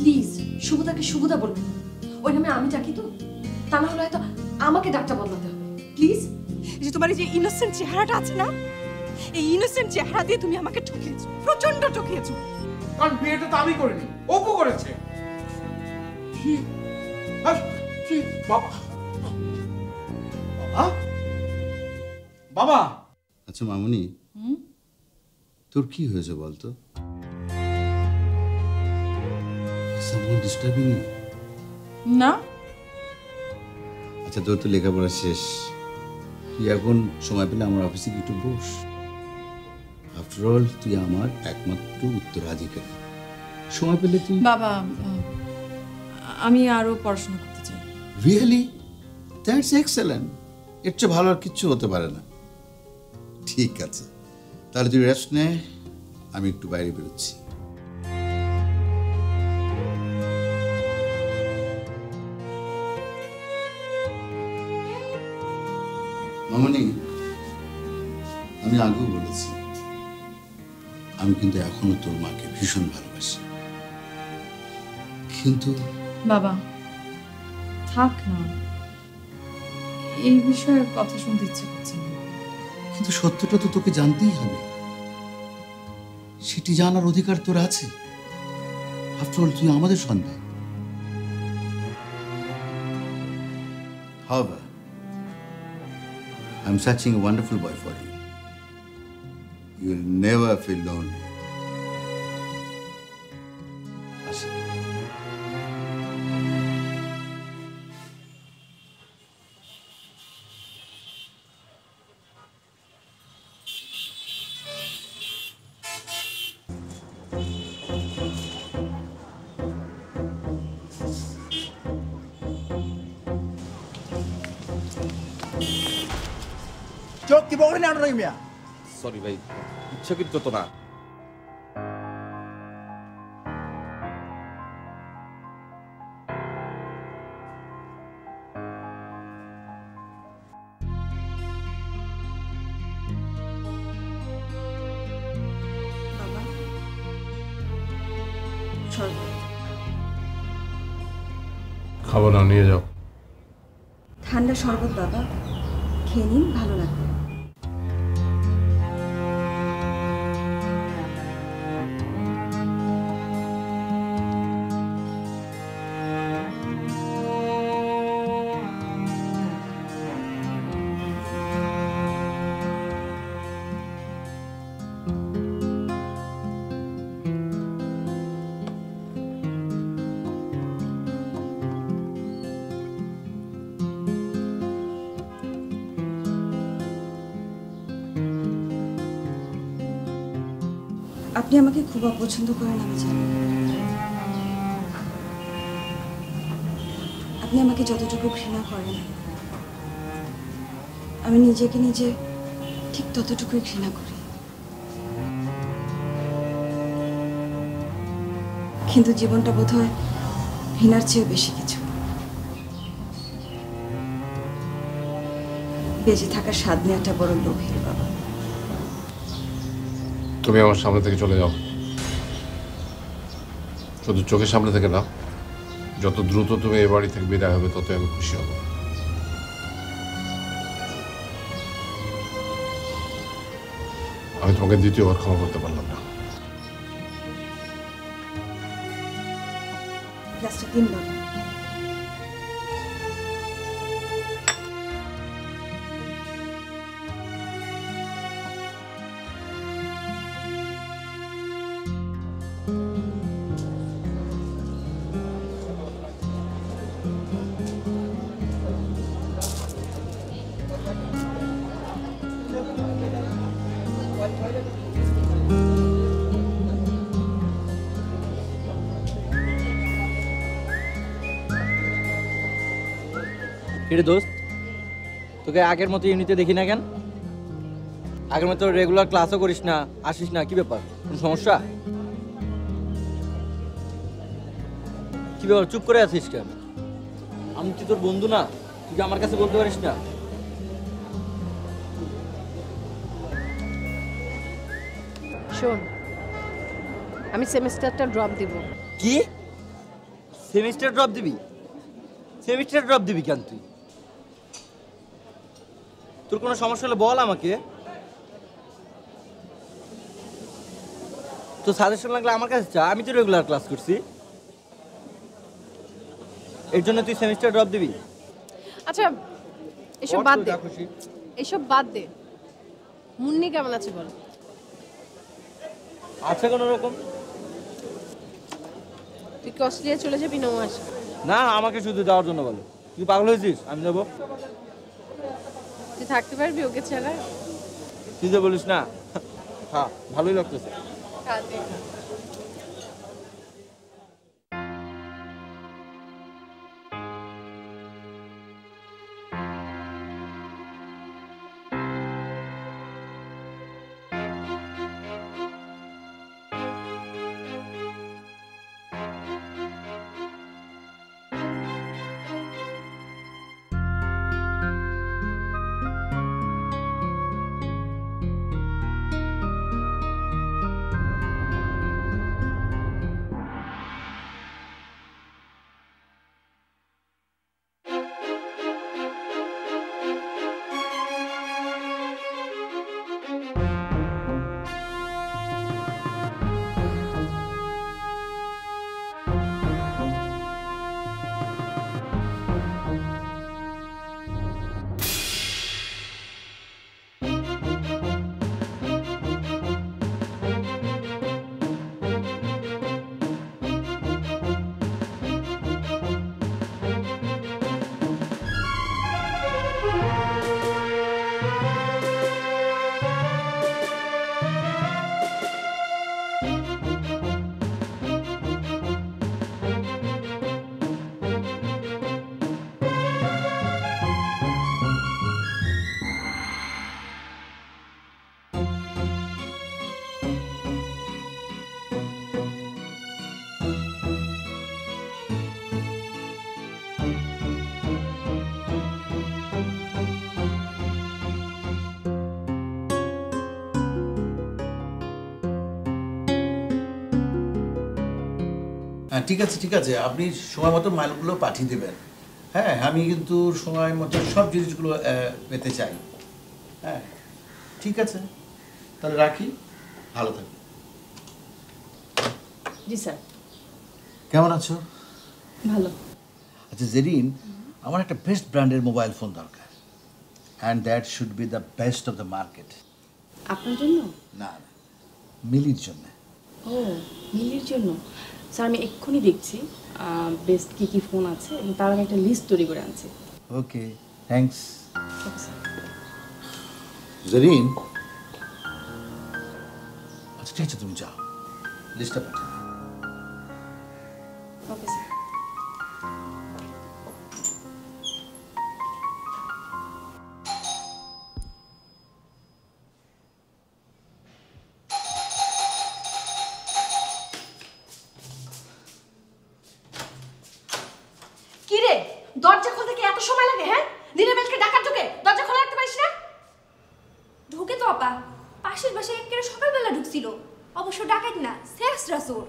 Please শুভদাকে শুভদা বলবেন, ওই নামে আমি ডাকি তো, তা না হলে হয়তো আমাকে ডাকটা বদলাতে হবে। প্লিজ। এই যে তোমার এই যে ইনোসেন্ট চেহারাটা আছে না, এই ইনোসেন্ট চেহারা দিয়ে তুমি আমাকে ঠকিয়েছো, প্রচন্ড ঠকিয়েছো। কারণ বিয়েটা তো আমি করিনি, অপু করেছে। বাবা বাবা। আচ্ছা মামুনি, তোর কি হয়েছে বলতো? ডিস্টার্বিং না। আচ্ছা তোর তো লেখাপড়া শেষ, তুই এখন সময় পেলে আমার অফিসে একটু বস। আফটার অল তুই আমার একমাত্র উত্তরাধিকারী, সময় পেলে তুই। বাবা আমি আরো পড়াশোনা করতে চাই। রিয়েলি? That's excellent. এর চেয়ে ভালো আর কিচ্ছু হতে পারে না। ঠিক আছে, তাহলে তুই রেস্ট নে, আমি একটু বাইরে বেরোচ্ছি। মামনি, আমি আগেও বলেছি আমি কিন্তু এখনো তোর মাকে ভীষণ ভালোবাসি, কিন্তু বাবা থাক না, এই বিষয়ে কথা শুনতে ইচ্ছে করছে না। কিন্তু সত্যটা তো তোকে জানতেই হবে, সেটি জানার অধিকার তোর আছে। আফটার অল তুই আমাদের সন্তান। However, I'm searching a wonderful boy for you. You'll never feel lonely. চোখ কি বগড়ে না রই মিয়া? সরি ভাই, ইচ্ছাকৃত তো না। খাবো না, নিয়ে যাও। ঠান্ডা শরবত বাবা, খেয়ে নিন, ভালো লাগবে। আপনি আমাকে খুব অপছন্দ করেন আমি জানি। আপনি আমাকে যতটুকু ঘৃণা করেন, আমি নিজেকে নিজে ঠিক ততটুকুই ঘৃণা করি। কিন্তু জীবনটা বোধহয় ঘৃণার চেয়েও বেশি কিছু। বেঁচে থাকার স্বাদ নেওয়াটা বড় লোভের বাবা। তুমি আমার সামনে থেকে চলে যাও, শুধু চোখের সামনে থেকে না, যত দ্রুত তুমি এই বাড়ি থেকে বিদায় হবে ততই আমি খুশি হব। আমি তোমাকে দ্বিতীয়বার ক্ষমা করতে পারলাম না। গ্লাসটা দিন বাবা। কিরে দোস্ত, তোকে আগের মতো ইউনিতে দেখি না কেন? আগের মতো রেগুলার ক্লাসও করিস না, আসিস না, কি ব্যাপার? কোনো সমস্যা? কি ব্যাপার, চুপ করে আছিস কেন? আমি কি তোর বন্ধু না? তুই কি আমার কাছে বলতে পারিস না? শোন, আমি সেমিস্টারটা ড্রপ দিব। কি? সেমিস্টার ড্রপ দিবি? সেমিস্টার ড্রপ দিবি কেন তুই? তোর কোনো সমস্যা হলে বল আমাকে। তো সাজেশন লাগলে আমার কাছে চা, আমি তো রেগুলার ক্লাস করছি। এর জন্য তুই সেমিস্টার ড্রপ দিবি? আচ্ছা এসব বাদ দে, এসব বাদ দে। মুন্নি কেমন আছে বল? আছে কোনো রকম। তুই কি অস্ট্রেলিয়া চলে যাবি না ও আসবে? না, আমাকে শুধু যাওয়ার জন্য বলো। তুই পাগল হয়েছিস? আমি যাবো। তুই থাকতে পারবি ওকে ছাড়া? তুই যে বলিস না, হ্যাঁ ভালোই লাগতেছে। হ্যাঁ ঠিক আছে ঠিক আছে, আপনি সময় মতো মালগুলো পাঠিয়ে দেবেন। হ্যাঁ আমি কিন্তু সময় মতো সব জিনিসগুলো পেতে চাই। হ্যাঁ ঠিক আছে, তাহলে রাখি, ভালো থাকবেন। জি স্যার। কেমন আছো? ভালো। আচ্ছা জেরিন, আমার একটা বেস্ট ব্র্যান্ডের মোবাইল ফোন দরকার, and that should be the best of the market. আপনার জন্য? না না, মিলির জন্য। ও, মিলির জন্য। স্যার আমি এক্ষুনি দেখছি বেস্ট কী কী ফোন আছে এবং তার আগে একটা লিস্ট তৈরি করে আনছি। Okay thanks. Okay sir. Zerin, আচ্ছা ঠিক আছে তুমি যাও, লিস্টটা পাঠিয়ে দাও। Okay sir. কি রে, দরজা খুলতে কি এত সময় লাগে? হ্যাঁ, দিনের বেলকে ডাকাত ঢুকে দরজা খোলা রাখতে পারিস না? ঢুকে তো আপা, পাশের বাসায় একেবারে সকালবেলা ঢুকছিল। অবশ্য ডাকাত না, শেষ রাসোর।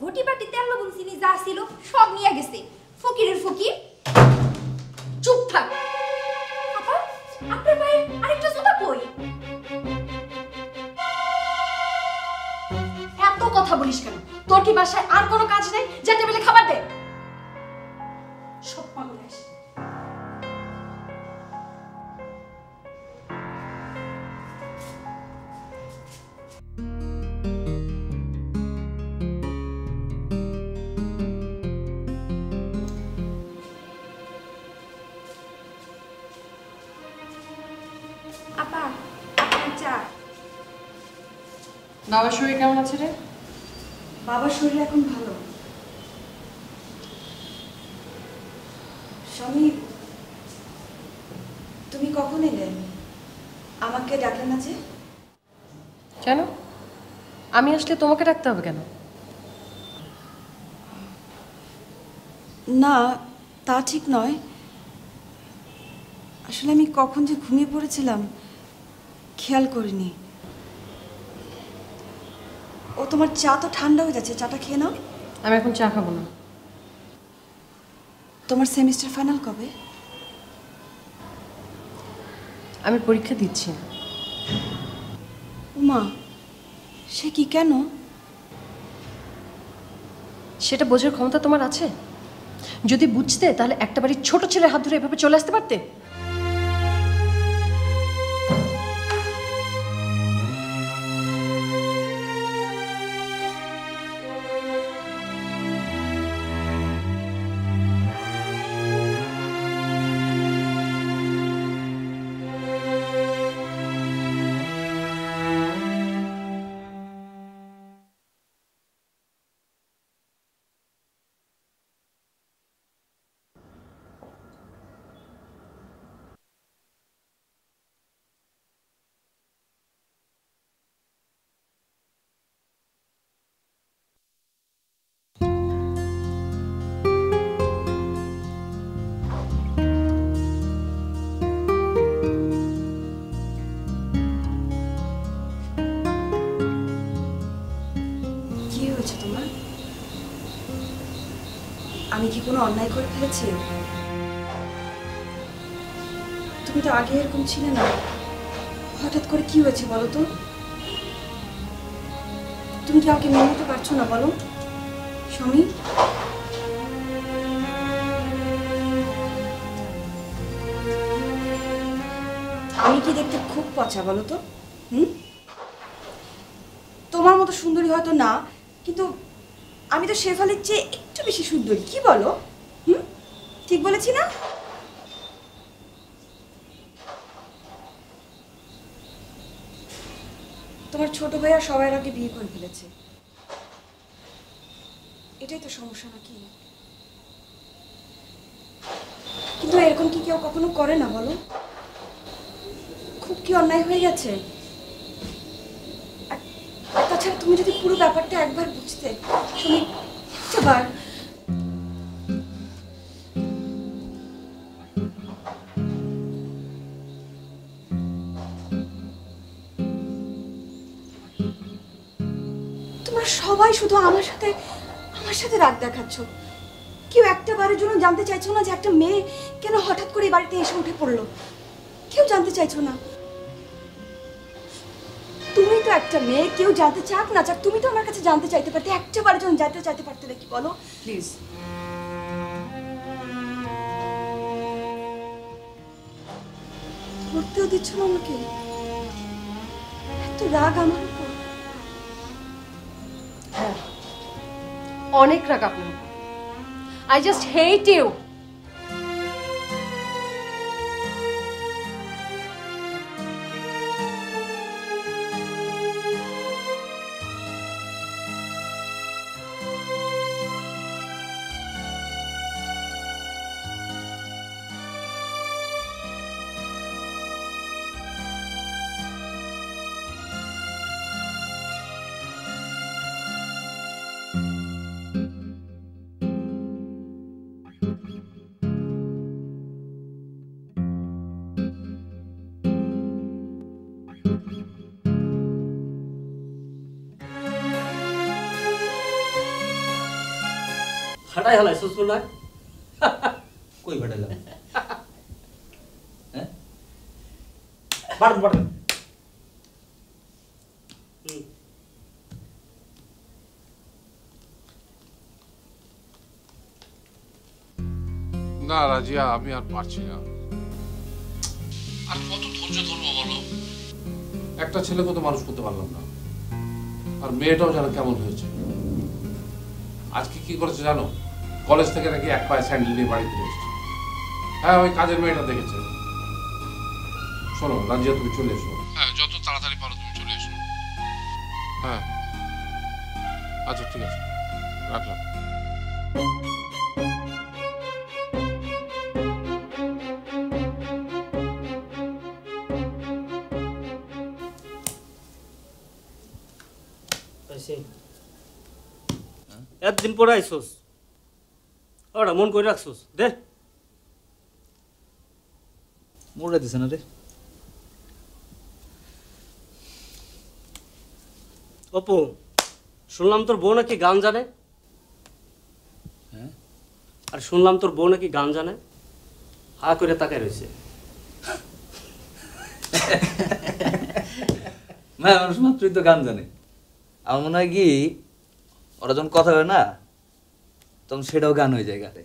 ঘটি বাটি তেল লবণ চিনি যা ছিল সব নিয়ে গেছে। ফকিরের ফকির। চুপ থাক। আপা, আপনার পায়ে আরেকটা জুতা কই? এত কথা বলিস কেন? তোর কি বাসায় আর কোনো কাজ নেই যে টেবিলে খাবার দে? সব পাগল আসে। আপা, আপনার চা। বাবার শরীর কেমন আছে রে? বাবার শরীর এখন ভালো। স্বামী, তুমি কখন এলে? আমাকে ডাকলে না যে? কেন? আমি আসলে তোমাকে ডাকতে হবে কেন? না, তা ঠিক নয়। আসলে আমি কখন যে ঘুমিয়ে পড়েছিলাম খেয়াল করিনি। ও তোমার চা তো ঠান্ডা হয়ে যাচ্ছে, চাটা খেয়ে নাও। আমি এখন চা খাবো না। তোমার সেমিস্টার ফাইনাল কবে? আমি পরীক্ষা দিচ্ছি না। উমা, সে কি, কেন? সেটা বোঝার ক্ষমতা তোমার আছে? যদি বুঝতে তাহলে একটা বাড়ির ছোট ছেলের হাত ধরে এভাবে চলে আসতে পারতে। কি হয়েছে তোমার? আমি কি কোনো অন্যায় করে ফেলেছি? তুমি তো আগে এরকম ছিলে না, হঠাৎ করে কি হয়েছে বলো তো? তুমি কি আমাকে মেনে নিতে পারছো না বলো স্বামী? আমি কি দেখতে খুব পচা বলো তো? তোমার মতো সুন্দরী হয়তো না, কিন্তু আমি তো শেফালির চেয়ে একটু বেশি সুন্দরী, কি বলো? ঠিক বলেছি না? তোমার ছোট ভাইয়া সবার আগে বিয়ে করে ফেলেছে, এটাই তো সমস্যা নাকি? কিন্তু এরকম কি কেউ কখনো করে না বলো? খুব কি অন্যায় হয়ে গেছে? আর তাছাড়া তুমি যদি পুরো ব্যাপারটা একবার বুঝতে, শুনি একবার। তোমরা সবাই শুধু আমার সাথে রাগ দেখাচ্ছ। কেউ একটা বারের জন্য জানতে চাইছো না যে একটা মেয়ে কেন হঠাৎ করে এই বাড়িতে এসে উঠে পড়লো? কেউ জানতে চাইছো না। তুমি তো একটা মেয়ে, কেউ জানতে চাক না চাক তুমি তো আমার কাছে জানতে চাইতে পারতে, একটা বারের জন্য জানতে চাইতে পারতে নাকি বলো প্লিজ? ধরতেও দিচ্ছ না আমাকে, এত রাগ আমার উপর। হ্যাঁ, অনেক রাগ আপনার। I just hate you. ফাটাই হলাই সুস্কুল না কই ফাটাইলাম হ্যাঁ বাড়ন বাড়ন না রাজিয়া, আমি আর পারছি না। আর কত ধৈর্য ধরবো বলো? একটা ছেলেকে তো মানুষ করতে পারলাম না, আর মেয়েটাও যেন কেমন হয়েছে। আজকে কি করেছে জানো? কলেজ থেকে নাকি এক পায়ে স্যান্ডেল নিয়ে বাড়ি ফিরে এসেছে। হ্যাঁ, ওই কাজের মেয়েটা দেখেছে। শোনো রাজিয়া, তুমি চলে এসো। হ্যাঁ, যত তাড়াতাড়ি পারো তুমি চলে এসো। হ্যাঁ আচ্ছা, ঠিক আছে, রাখলাম। একদিন পরে আইসোস, ওরা মন করে রাখছোস দে। মোড়ে দিছে না রে। অপু, শুনলাম তোর বউ নাকি গান জানে। হ্যাঁ, আর শুনলাম তোর বউ নাকি গান জানে, হা করে তাকায় রয়েছে। না, মানুষ মাত্রই তো গান জানে। আমার মনে হয় কি, ওরা যখন কথা হয় না তখন সেটাও গান হয়ে যায় গাতে।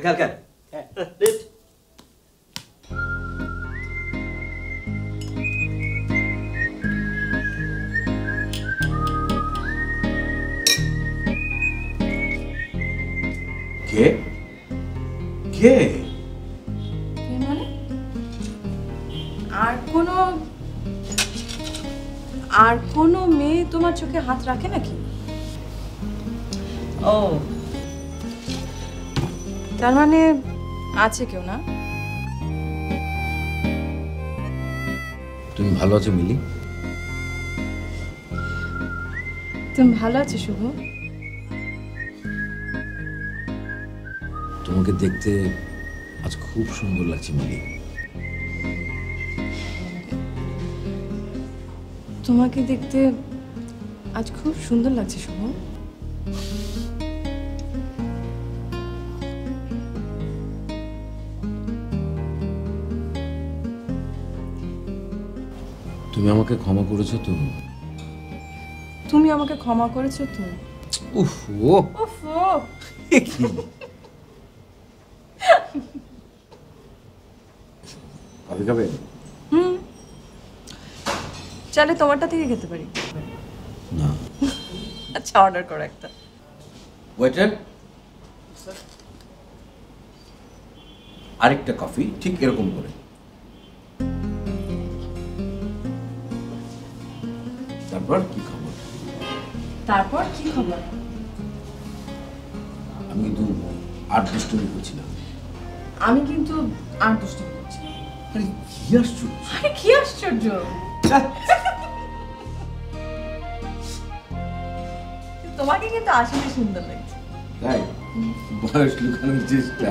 খেল খেল। কে কে মানে আর কোনো মেয়ে তোমার চোখে হাত রাখে নাকি? ও, তার মানে আছে কেউ না? তুমি ভালো আছো মিলি? তুমি ভালো আছো শুভ? তোমাকে দেখতে আজ খুব সুন্দর লাগছে মিলি। তোমাকে দেখতে আজ খুব সুন্দর লাগছে শুভ। তুমি আমাকে ক্ষমা করেছো তো? তুমি আমাকে ক্ষমা করেছো তো? উফ ও উফ ও কি কফি খাবে? চলে তোমারটা থেকে খেতে পারি। না। আচ্ছা, অর্ডার করো একটা। ওয়েটার, আরেকটা কফি ঠিক এরকম করে। তারপর কি খবর? তারপর কি খবর? আমি কিন্তু আর্ট স্টোরি করছিলাম। আমি কিন্তু আর দুষ্টুমি করছি না। আরে কি আশ্চর্য! আরে কি আশ্চর্য! তোমাকে কিন্তু আসলে সুন্দর লাগছে। তাই বয়স লুকানোর চেষ্টা।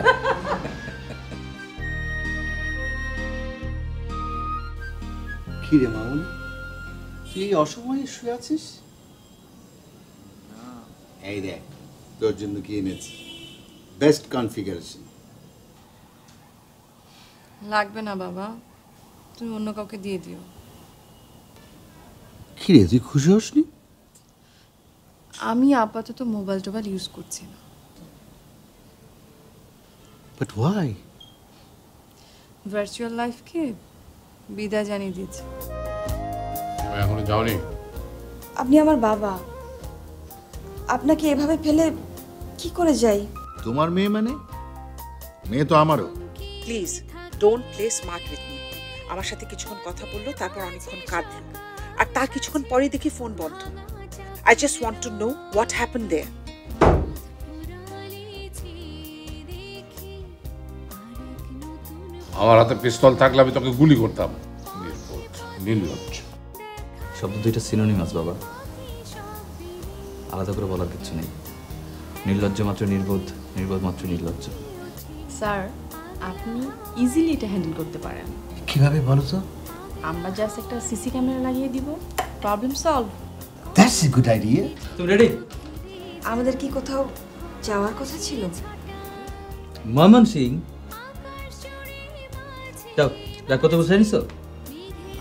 কি রে মামুনি, তুই এই অসময়ে শুয়ে আছিস? এই দেখ তোর জন্য কি এনেছি, বেস্ট কনফিগারেশন। লাগবে না বাবা, তুমি অন্য কাউকে দিয়ে দিও। কি রে, তুই খুশি হসনি? আমি আপাতত মোবাইল টোবাইল ইউজ করছি না। But why? ভার্চুয়াল লাইফকে বিদায় জানিয়ে দিয়েছি। এখনো যাওনি? আপনি আমার বাবা, আপনাকে এভাবে ফেলে কি করে যাই? তোমার মেয়ে মানে? মেয়ে তো আমারও। Please don't play smart with me. আমার সাথে কিছুক্ষণ কথা বললো, তারপর অনেকক্ষণ কাঁদলো, আর তার কিছুক্ষণ পরে দেখি ফোন বন্ধ। I just want to know what happened there. আমার হাতে পিস্তল থাকলে আমি তোকে গুলি করতাম। নির্লজ্জ। শব্দ দুইটা সিনোনিমাস বাবা, আলাদা করে বলার কিছু নেই। নির্লজ্জ মাত্র নির্বোধ, নির্বোধ মাত্র নির্লজ্জ। স্যার, আপনি ইজিলি এটা হ্যান্ডেল করতে পারেন। কিভাবে বলো তো? আমরা জাস্ট একটা সিসি ক্যামেরা লাগিয়ে দিব, problem solve. That's a good idea. তুমি রেডি? আমাদের কি কোথাও যাওয়ার কথা ছিল? ময়মনসিং যাও, যা কত বসে নিছো?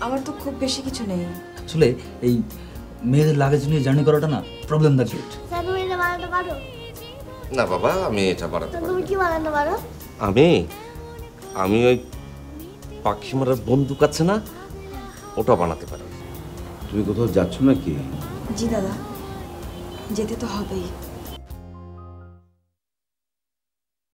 আমার তো খুব বেশি কিছু নেই। আসলে এই মেয়েদের লাগেজ নিয়ে জার্নি করাটা না প্রবলেম দ্য ক্রিয়েট। স্যার, তুমি এটা বানাতে পারো? না বাবা, আমি এটা বানাতে পারি। তুমি কি বানাতে পারো? আমি ওই পাখি মারার বন্দুক আছে না, ওটা বানাতে পারি। তুমি কোথাও যাচ্ছ নাকি? জি দাদা, যেতে তো হবেই।